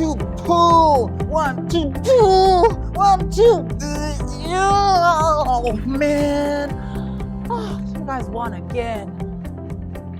two, pull. 1, 2, pull. 1, 2. Oh, man. Oh, you guys won again.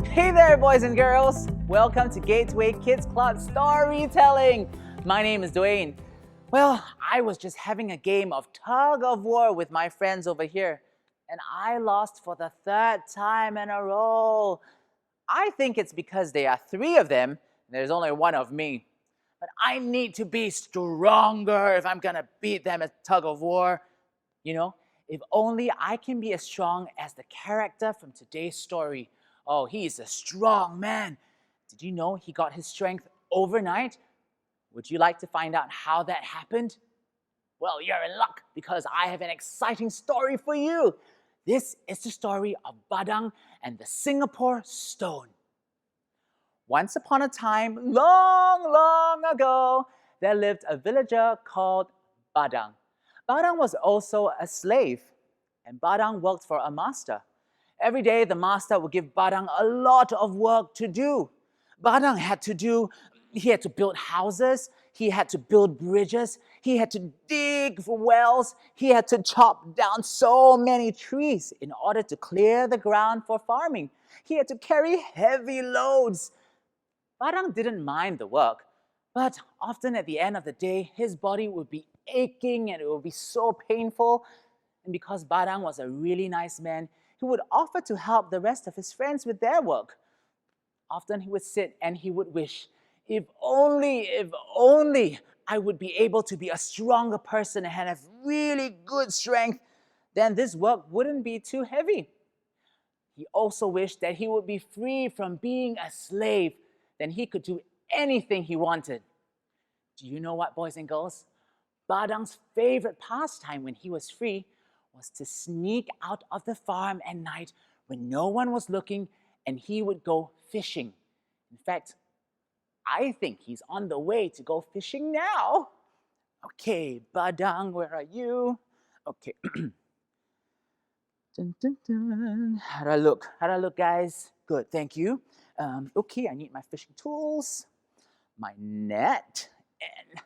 Hey there, boys and girls. Welcome to Gateway Kids Club Storytelling. My name is Dwayne. Well, I was just having a game of tug of war with my friends over here, and I lost for the 3rd time in a row. I think it's because there are 3 of them, and there's only 1 of me. But I need to be stronger if I'm gonna beat them at tug of war. You know, if only I can be as strong as the character from today's story. Oh, he is a strong man. Did you know he got his strength overnight? Would you like to find out how that happened? Well, you're in luck because I have an exciting story for you. This is the story of Badang and the Singapore stone. Once upon a time, long, long ago, there lived a villager called Badang. Badang was also a slave, and Badang worked for a master. Every day, the master would give Badang a lot of work to do. Badang had to build houses, he had to build bridges, he had to dig for wells, he had to chop down so many trees in order to clear the ground for farming. He had to carry heavy loads. Badang didn't mind the work, but often at the end of the day, his body would be aching and it would be so painful. And because Badang was a really nice man, he would offer to help the rest of his friends with their work. Often he would sit and he would wish, if only I would be able to be a stronger person and have really good strength, then this work wouldn't be too heavy. He also wished that he would be free from being a slave, then he could do anything he wanted. Do you know what, boys and girls? Badang's favorite pastime when he was free was to sneak out of the farm at night when no one was looking, and he would go fishing. In fact, I think he's on the way to go fishing now. Okay, Badang, where are you? Okay. Dun, dun, dun. How do I look? How do I look, guys? Good, thank you. Okay, I need my fishing tools, my net, and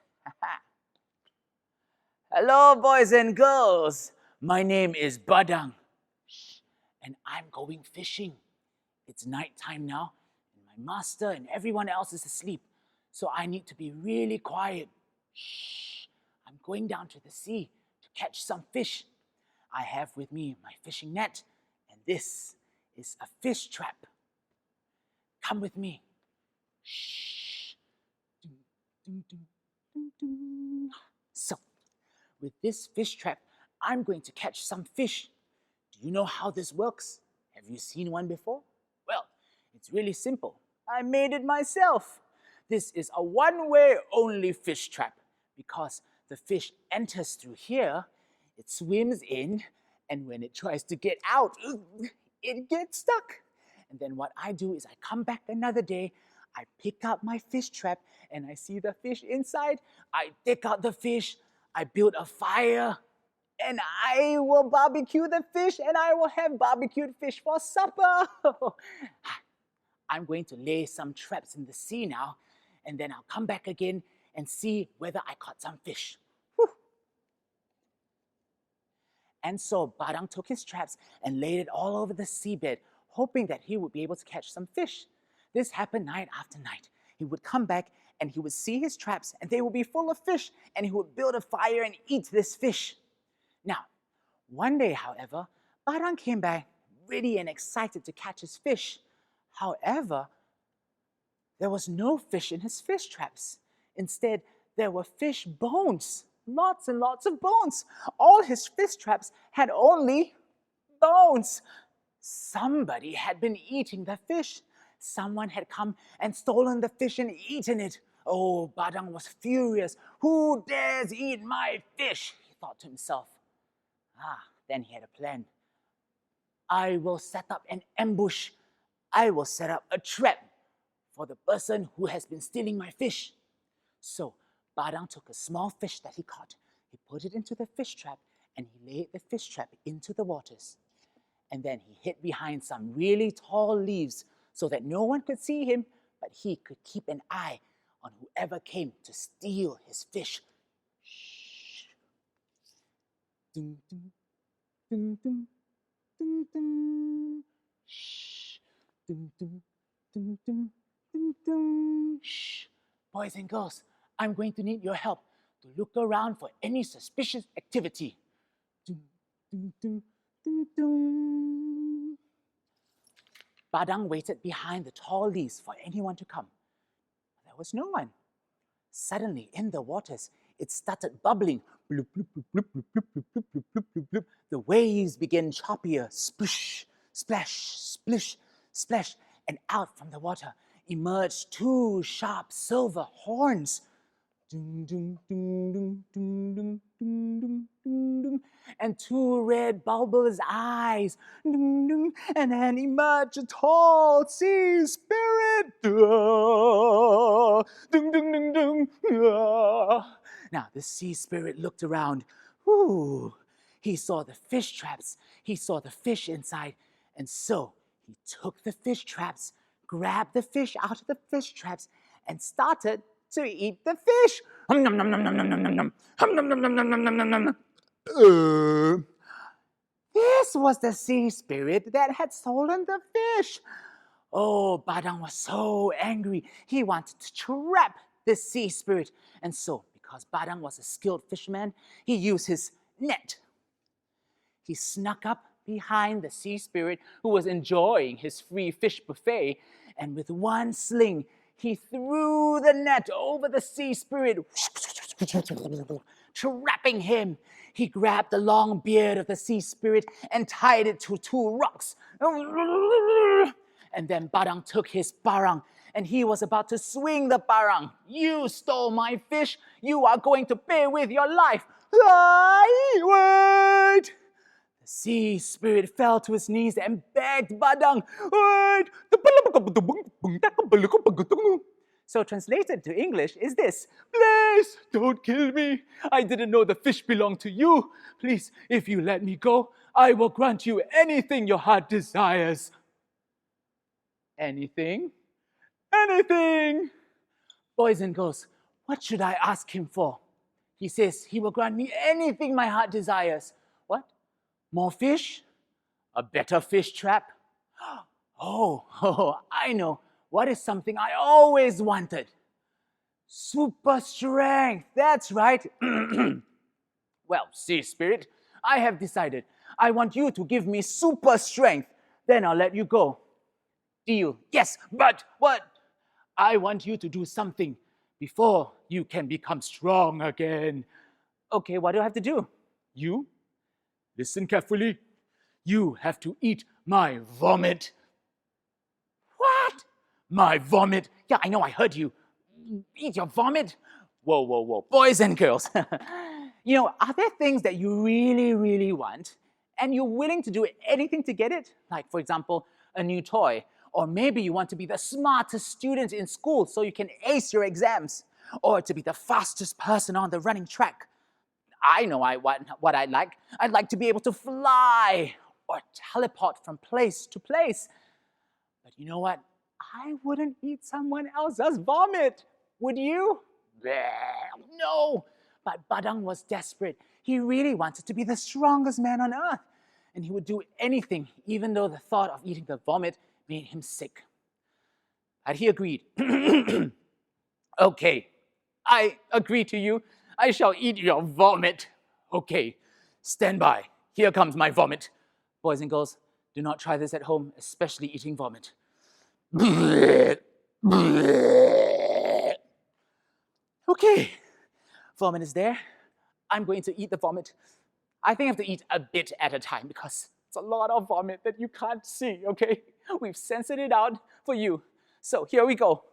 hello, boys and girls. My name is Badang, and I'm going fishing. It's nighttime now, and my master and everyone else is asleep, so I need to be really quiet. Shh, I'm going down to the sea to catch some fish. I have with me my fishing net, and this is a fish trap. Come with me. Shh. So, with this fish trap, I'm going to catch some fish. Do you know how this works? Have you seen one before? Well, it's really simple. I made it myself. This is a one-way only fish trap because the fish enters through here, it swims in, and when it tries to get out, it gets stuck. And then what I do is I come back another day, I pick up my fish trap, and I see the fish inside. I take out the fish, I build a fire, and I will barbecue the fish, and I will have barbecued fish for supper. I'm going to lay some traps in the sea now, and then I'll come back again and see whether I caught some fish. Whew. And so Badang took his traps and laid it all over the seabed, hoping that he would be able to catch some fish. This happened night after night. He would come back and he would see his traps and they would be full of fish, and he would build a fire and eat this fish. Now, one day, however, Badang came back ready and excited to catch his fish. However, there was no fish in his fish traps. Instead, there were fish bones, lots and lots of bones. All his fish traps had only bones. Somebody had been eating the fish. Someone had come and stolen the fish and eaten it. Oh, Badang was furious. Who dares eat my fish? He thought to himself. Then he had a plan. I will set up an ambush. I will set up a trap for the person who has been stealing my fish. So Badang took a small fish that he caught. He put it into the fish trap and he laid the fish trap into the waters. And then he hid behind some really tall leaves so that no one could see him, but he could keep an eye on whoever came to steal his fish. Shh. Dun, dun, dun, dun, dun, dun. Shh. Dun, dun, dun, dun, dun, dun. Shh. Boys and girls, I'm going to need your help to look around for any suspicious activity. Dun, dun, dun, dun, dun. Badang waited behind the tall leaves for anyone to come. There was no one. Suddenly, in the waters, it started bubbling. Bloop, bloop, bloop, bloop, bloop, bloop, bloop, bloop, bloop, bloop, bloop, bloop. The waves began choppier. Splish, splash, splish, splash. And out from the water emerged two sharp silver horns. Dum, dum, dum, dum, dum, dum, dum, dum, dum, dum. And two red bulbous eyes. Dum, dum. And then emerged a tall sea spirit. Dum, dum, dum, dum. Now the sea spirit looked around. Ooh. He saw the fish traps. He saw the fish inside. And so he took the fish traps, grabbed the fish out of the fish traps, and started to eat the fish. Hum, nom, nom, nom, nom, nom, nom, nom, nom. Hum, nom, nom, nom, nom, nom, nom, nom, nom. This was the sea spirit that had stolen the fish. Oh, Badang was so angry. He wanted to trap the sea spirit. And so, because Badang was a skilled fisherman, he used his net. He snuck up behind the sea spirit who was enjoying his free fish buffet, and with one sling, he threw the net over the sea spirit, trapping him. He grabbed the long beard of the sea spirit and tied it to two rocks. And then Badang took his parang, and he was about to swing the parang. You stole my fish. You are going to pay with your life. Wait! The sea spirit fell to his knees and begged Badang, wait! So translated to English is this: please don't kill me. I didn't know the fish belonged to you. Please, if you let me go, I will grant you anything your heart desires. Anything? Anything! Boys and girls, what should I ask him for? He says he will grant me anything my heart desires. What? More fish? A better fish trap? Oh, I know. What is something I always wanted? Super strength. That's right. Well, sea spirit, I have decided. I want you to give me super strength. Then I'll let you go. Deal. Yes, but what? I want you to do something before you can become strong again. Okay, what do I have to do? You? Listen carefully. You have to eat my vomit. What? My vomit? Yeah, I know, I heard you. Eat your vomit? Whoa. Boys and girls. Are there things that you really, really want and you're willing to do anything to get it? Like, for example, a new toy. Or maybe you want to be the smartest student in school so you can ace your exams. Or to be the fastest person on the running track. I know what I'd like. I'd like to be able to fly or teleport from place to place. But you know what? I wouldn't eat someone else's vomit. Would you? No. But Badang was desperate. He really wanted to be the strongest man on earth. And he would do anything, even though the thought of eating the vomit made him sick. But he agreed. Okay, I agree to you. I shall eat your vomit. Okay, stand by. Here comes my vomit. Boys and girls, do not try this at home, especially eating vomit. Okay, vomit is there. I'm going to eat the vomit. I think I have to eat a bit at a time because it's a lot of vomit that you can't see, okay? We've censored it out for you. So here we go.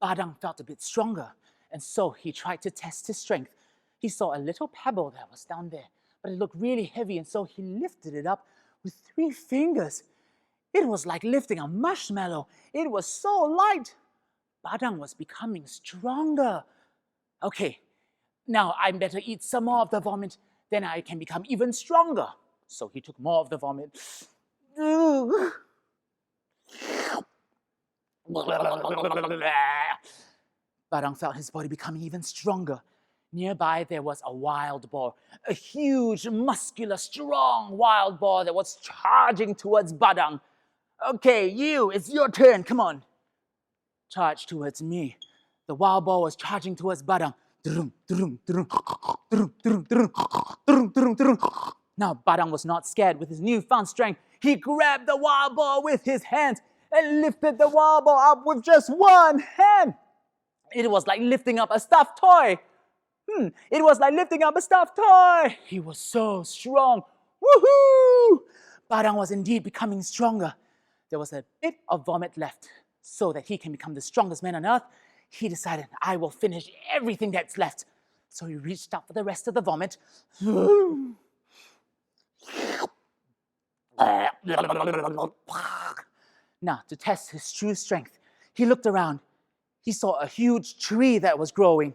Badang felt a bit stronger, and so he tried to test his strength. He saw a little pebble that was down there, but it looked really heavy, and so he lifted it up with 3 fingers. It was like lifting a marshmallow. It was so light. Badang was becoming stronger. Okay, now I better eat some more of the vomit, then I can become even stronger. So he took more of the vomit. Ugh. Badang felt his body becoming even stronger. Nearby, there was a wild boar, a huge, muscular, strong wild boar that was charging towards Badang. Okay, it's your turn, come on. Charge towards me. The wild boar was charging towards Badang. Now Badang was not scared. With his newfound strength, he grabbed the wild boar with his hands and lifted the wild boar up with just one hand. It was like lifting up a stuffed toy. It was like lifting up a stuffed toy. He was so strong. Woohoo! Badang was indeed becoming stronger. There was a bit of vomit left. So that he can become the strongest man on earth, he decided, I will finish everything that's left. So he reached out for the rest of the vomit. Now, to test his true strength, he looked around. He saw a huge tree that was growing.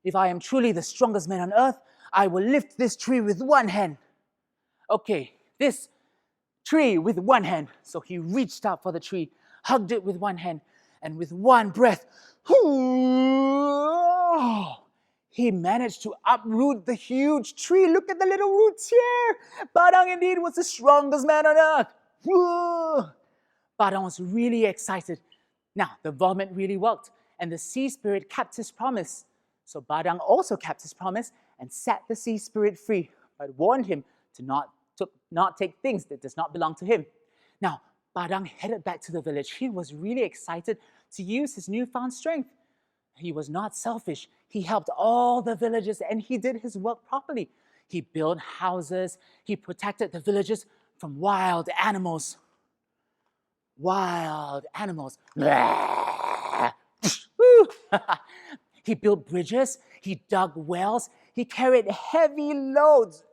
If I am truly the strongest man on earth, I will lift this tree with one hand. Okay, this tree with one hand. So he reached out for the tree, hugged it with one hand, and with one breath, he managed to uproot the huge tree. Look at the little roots here. Badang indeed was the strongest man on earth. Badang was really excited. Now, the vomit really worked, and the sea spirit kept his promise. So Badang also kept his promise and set the sea spirit free, but warned him to not take things that does not belong to him. Now, Badang headed back to the village. He was really excited to use his newfound strength. He was not selfish. He helped all the villagers and he did his work properly. He built houses. He protected the villagers from wild animals. Wild animals. He built bridges. He dug wells. He carried heavy loads.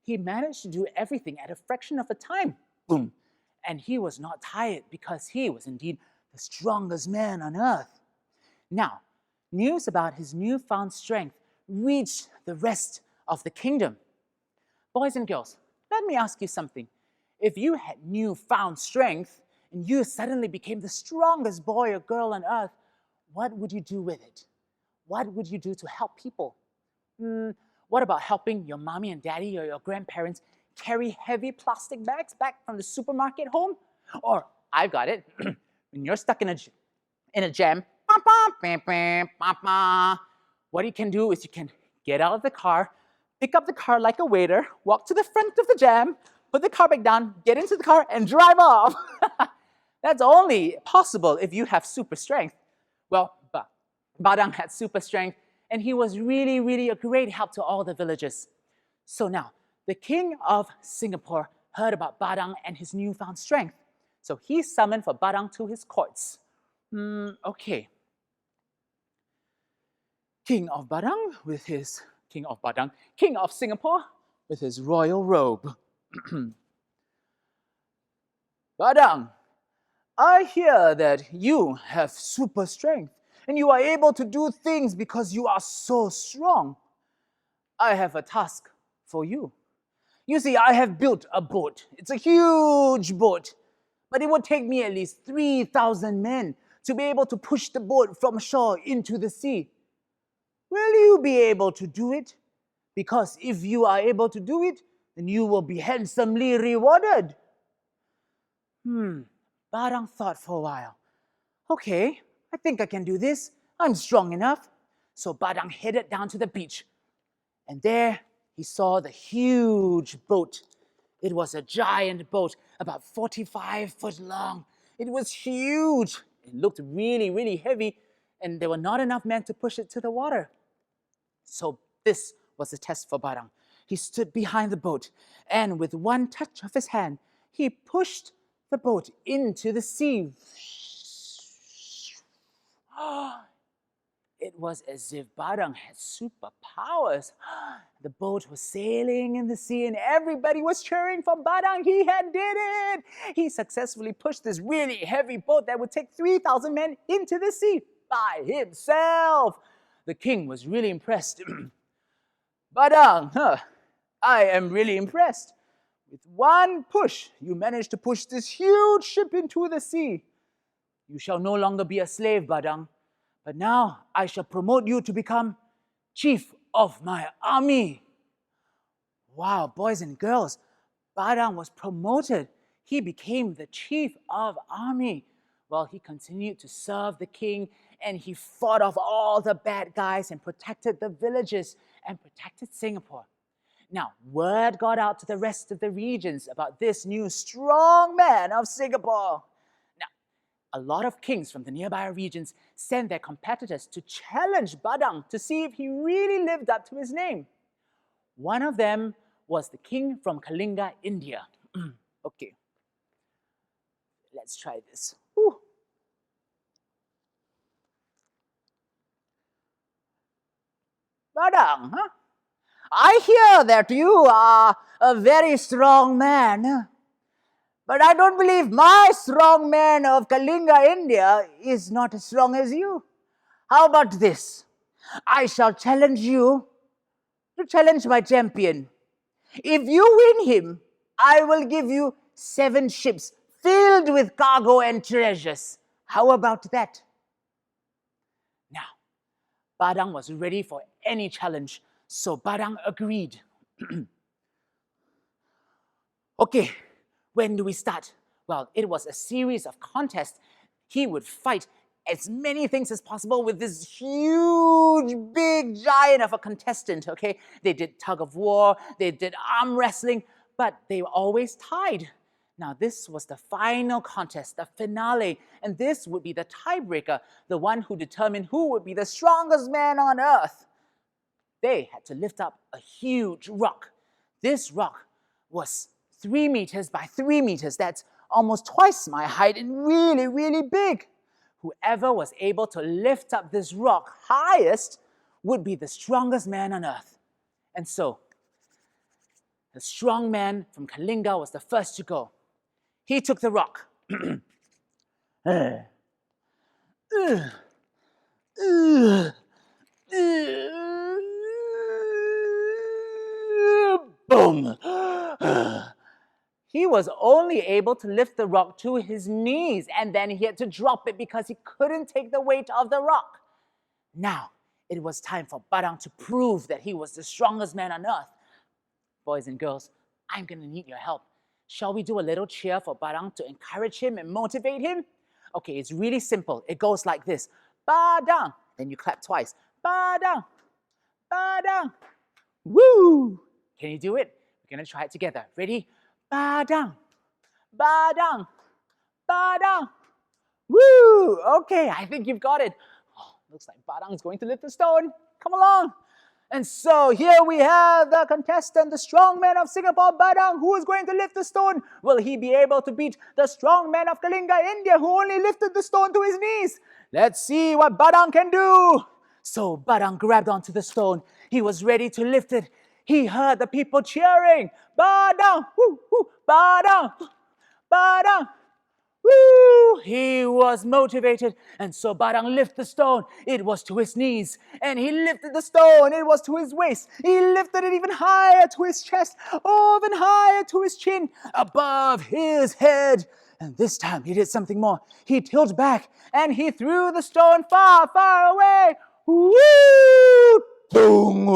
He managed to do everything at a fraction of a time. Boom. And he was not tired because he was indeed the strongest man on earth. Now, news about his newfound strength reached the rest of the kingdom. Boys and girls, let me ask you something. If you had newfound strength and you suddenly became the strongest boy or girl on earth, what would you do with it? What would you do to help people? What about helping your mommy and daddy or your grandparents carry heavy plastic bags back from the supermarket home? Or, I've got it, when you're stuck in a jam, what you can do is you can get out of the car, pick up the car like a waiter, walk to the front of the jam, put the car back down, get into the car, and drive off. That's only possible if you have super strength. Well, Badang had super strength, and he was really, really a great help to all the villagers. So now, the king of Singapore heard about Badang and his newfound strength. So he summoned for Badang to his courts. Okay. King of Singapore with his royal robe. Badang, I hear that you have super strength and you are able to do things because you are so strong. I have a task for you. You see, I have built a boat. It's a huge boat, but it would take me at least 3,000 men to be able to push the boat from shore into the sea. Will you be able to do it? Because if you are able to do it, then you will be handsomely rewarded. Badang thought for a while. Okay, I think I can do this. I'm strong enough. So Badang headed down to the beach. And there he saw the huge boat. It was a giant boat, about 45 foot long. It was huge. It looked really, really heavy, and there were not enough men to push it to the water. So this was the test for Badang. He stood behind the boat, and with one touch of his hand, he pushed the boat into the sea. It was as if Badang had superpowers. The boat was sailing in the sea and everybody was cheering for Badang. He had did it. He successfully pushed this really heavy boat that would take 3,000 men into the sea by himself. The king was really impressed. Badang, I am really impressed. With one push, you managed to push this huge ship into the sea. You shall no longer be a slave, Badang, but now I shall promote you to become chief of my army. Wow, boys and girls, Badang was promoted. He became the chief of army. Well, he continued to serve the king, and he fought off all the bad guys and protected the villages and protected Singapore. Now, word got out to the rest of the regions about this new strong man of Singapore. Now, a lot of kings from the nearby regions sent their competitors to challenge Badang to see if he really lived up to his name. One of them was the king from Kalinga, India. Okay, let's try this. Whew. Badang, huh? I hear that you are a very strong man, but I don't believe my strong man of Kalinga, India is not as strong as you. How about this? I shall challenge you to challenge my champion. If you win him, I will give you 7 ships filled with cargo and treasures. How about that? Now, Badang was ready for any challenge, so Badang agreed. Okay, when do we start? Well, it was a series of contests. He would fight as many things as possible with this huge, big giant of a contestant, okay? They did tug of war, they did arm wrestling, but they were always tied. Now, this was the final contest, the finale, and this would be the tiebreaker, the one who determined who would be the strongest man on earth. They had to lift up a huge rock. This rock was 3 meters by 3 meters. That's almost twice my height and really, really big. Whoever was able to lift up this rock highest would be the strongest man on earth. And so, the strong man from Kalinga was the first to go. He took the rock. Boom! He was only able to lift the rock to his knees, and then he had to drop it because he couldn't take the weight of the rock. Now, it was time for Badang to prove that he was the strongest man on earth. Boys and girls, I'm going to need your help. Shall we do a little cheer for Badang to encourage him and motivate him? Okay, it's really simple. It goes like this. Badang. Then you clap twice. Badang. Badang. Woo! Can you do it? We're going to try it together. Ready? Badang. Badang. Badang. Woo! Okay, I think you've got it. Oh, looks like Badang is going to lift the stone. Come along. And so here we have the contestant, the strongman of Singapore, Badang, who is going to lift the stone. Will he be able to beat the strongman of Kalinga, India, who only lifted the stone to his knees? Let's see what Badang can do. So Badang grabbed onto the stone. He was ready to lift it. He heard the people cheering. Badang, woo, woo, Badang, Badang. Woo! He was motivated, and so Badang lifted the stone. It was to his knees, and he lifted the stone. It was to his waist. He lifted it even higher to his chest, even higher to his chin, above his head. And this time he did something more. He tilted back, and he threw the stone far, far away. Woo! Boom!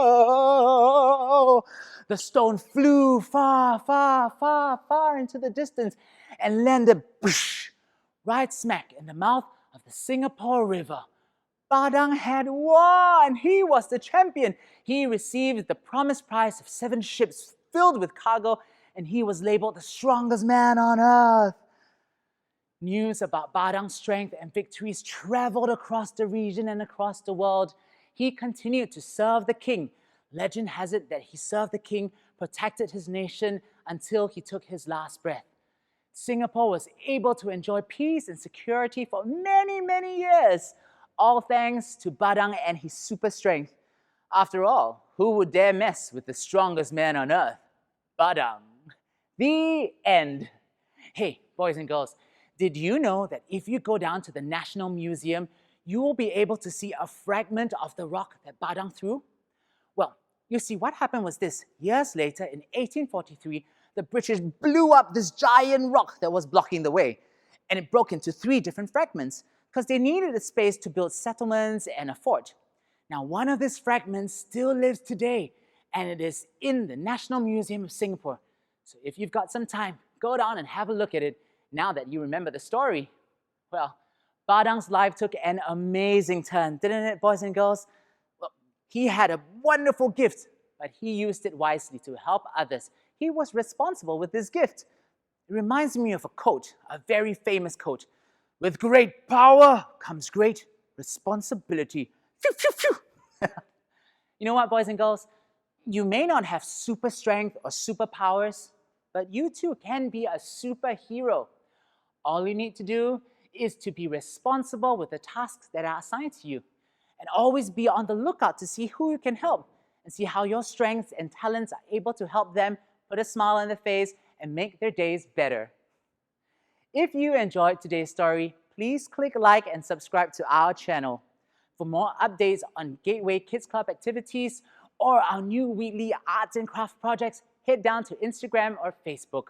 Whoa! The stone flew far, far, far, far into the distance and landed right smack in the mouth of the Singapore River. Badang had won. He was the champion. He received the promised prize of 7 ships filled with cargo, and he was labeled the strongest man on earth. News about Badang's strength and victories traveled across the region and across the world. He continued to serve the king. Legend has it that he served the king, protected his nation until he took his last breath. Singapore was able to enjoy peace and security for many, many years, all thanks to Badang and his super strength. After all, who would dare mess with the strongest man on earth? Badang. The end. Hey, boys and girls, did you know that if you go down to the National Museum, you will be able to see a fragment of the rock that Badang threw? Well, you see, what happened was this. Years later, in 1843, the British blew up this giant rock that was blocking the way, and it broke into 3 different fragments because they needed a space to build settlements and a fort. Now, one of these fragments still lives today, and it is in the National Museum of Singapore. So if you've got some time, go down and have a look at it now that you remember the story. Well, Badang's life took an amazing turn, didn't it, boys and girls? Well, he had a wonderful gift, but he used it wisely to help others. He was responsible with this gift. It reminds me of a quote, a very famous quote. With great power comes great responsibility. Phew, phew, phew. You know what, boys and girls? You may not have super strength or superpowers, but you too can be a superhero. All you need to do is to be responsible with the tasks that are assigned to you, and always be on the lookout to see who you can help and see how your strengths and talents are able to help them put a smile on their face and make their days better. If you enjoyed today's story, please click like and subscribe to our channel. For more updates on Gateway Kids Club activities or our new weekly arts and craft projects, head down to Instagram or Facebook.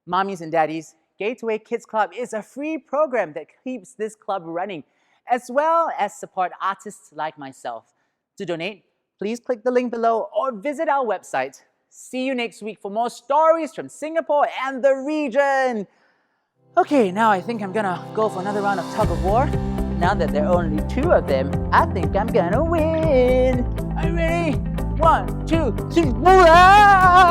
Mommies and daddies, Gateway Kids Club is a free program that keeps this club running, as well as support artists like myself. To donate, please click the link below or visit our website. See you next week for more stories from Singapore and the region. Okay, now I think I'm gonna go for another round of tug of war. Now that there are only 2 of them, I think I'm gonna win. Are you ready? 1, 2, 3, hurrah!